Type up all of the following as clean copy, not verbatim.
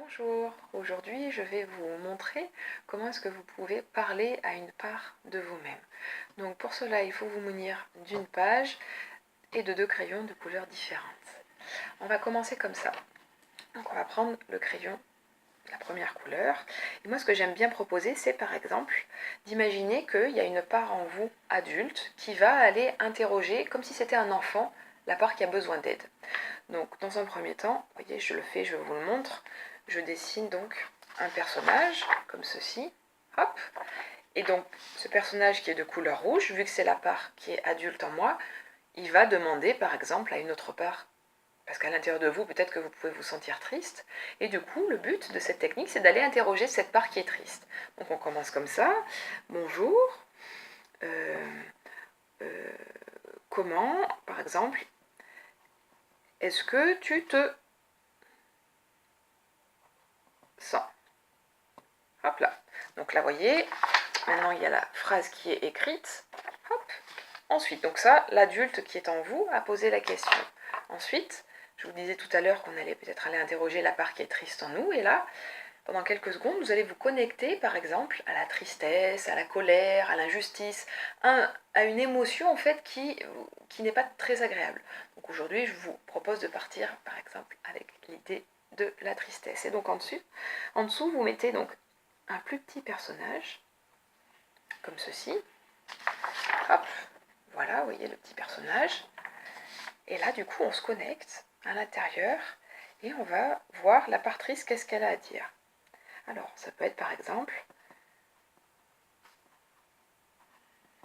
Bonjour, aujourd'hui je vais vous montrer comment est-ce que vous pouvez parler à une part de vous-même. Donc pour cela il faut vous munir d'une page et de deux crayons de couleurs différentes. On va commencer comme ça. Donc on va prendre le crayon, la première couleur. Et moi ce que j'aime bien proposer c'est par exemple d'imaginer qu'il y a une part en vous adulte qui va aller interroger comme si c'était un enfant la part qui a besoin d'aide. Donc dans un premier temps, vous voyez je le fais, je vous le montre. Je dessine donc un personnage, comme ceci, hop, et donc ce personnage qui est de couleur rouge, vu que c'est la part qui est adulte en moi, il va demander par exemple à une autre part, parce qu'à l'intérieur de vous, peut-être que vous pouvez vous sentir triste, et du coup, le but de cette technique, c'est d'aller interroger cette part qui est triste. Donc on commence comme ça, bonjour, comment, par exemple, est-ce que tu te sens? Hop là. Donc là, vous voyez, maintenant il y a la phrase qui est écrite. Hop. Ensuite, donc ça, l'adulte qui est en vous a posé la question. Ensuite, je vous disais tout à l'heure qu'on allait peut-être aller interroger la part qui est triste en nous. Et là, pendant quelques secondes, vous allez vous connecter, par exemple, à la tristesse, à la colère, à l'injustice, à une émotion, en fait, qui n'est pas très agréable. Donc aujourd'hui, je vous propose de partir, par exemple, avec l'idée de la tristesse. Et donc en dessous, vous mettez donc un plus petit personnage, comme ceci. Hop, voilà, vous voyez le petit personnage. Et là, du coup, on se connecte à l'intérieur et on va voir la part triste, qu'est-ce qu'elle a à dire. Alors, ça peut être par exemple,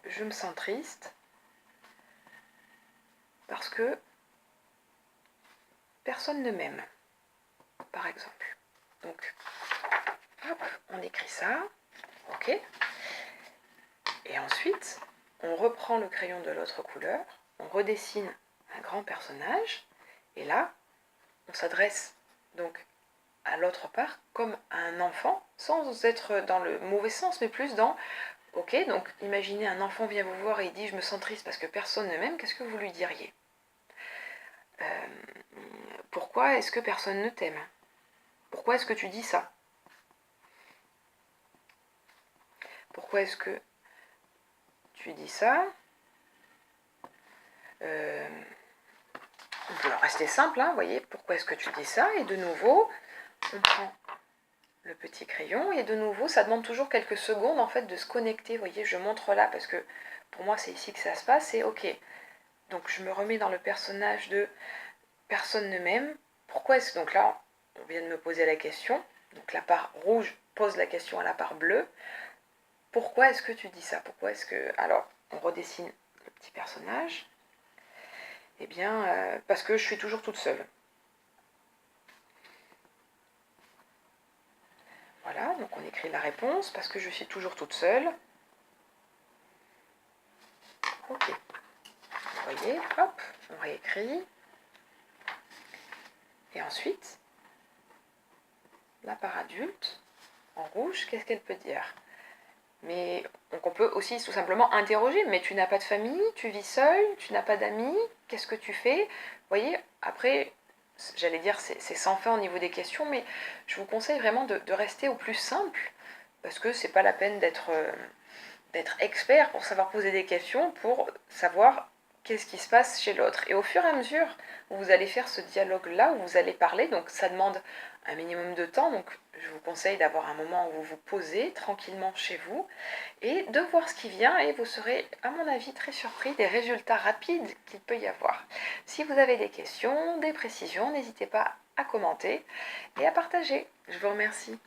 je me sens triste parce que personne ne m'aime, par exemple. Donc, hop, on écrit ça, ok. Et ensuite, on reprend le crayon de l'autre couleur, on redessine un grand personnage, et là, on s'adresse donc à l'autre part comme à un enfant, sans être dans le mauvais sens, mais plus dans, ok, donc imaginez un enfant vient vous voir et il dit je me sens triste parce que personne ne m'aime, qu'est-ce que vous lui diriez? Pourquoi est-ce que personne ne t'aime? Pourquoi est-ce que tu dis ça? Pourquoi est-ce que tu dis ça? On peut rester simple, hein, vous voyez, pourquoi est-ce que tu dis ça? Et de nouveau, on prend le petit crayon, et de nouveau, ça demande toujours quelques secondes, en fait, de se connecter, vous voyez, je montre là, parce que pour moi, c'est ici que ça se passe, c'est ok. Donc, je me remets dans le personnage de personne ne m'aime. Pourquoi est-ce que, donc là, on vient de me poser la question, donc la part rouge pose la question à la part bleue, pourquoi est-ce que tu dis ça? Pourquoi est-ce que... Alors, on redessine le petit personnage. Eh bien, parce que je suis toujours toute seule. Voilà, donc on écrit la réponse, parce que je suis toujours toute seule. Ok. Vous voyez, hop, on réécrit. Et ensuite, la part adulte, en rouge, qu'est-ce qu'elle peut dire? Mais donc on peut aussi tout simplement interroger, mais tu n'as pas de famille, tu vis seul, tu n'as pas d'amis, qu'est-ce que tu fais? Vous voyez, après, j'allais dire c'est sans fin au niveau des questions, mais je vous conseille vraiment de rester au plus simple, parce que c'est pas la peine d'être expert pour savoir poser des questions, pour savoir qu'est-ce qui se passe chez l'autre. Et au fur et à mesure où vous allez faire ce dialogue-là, où vous allez parler, donc ça demande un minimum de temps, donc je vous conseille d'avoir un moment où vous vous posez tranquillement chez vous et de voir ce qui vient, et vous serez à mon avis très surpris des résultats rapides qu'il peut y avoir. Si vous avez des questions, des précisions, n'hésitez pas à commenter et à partager. Je vous remercie.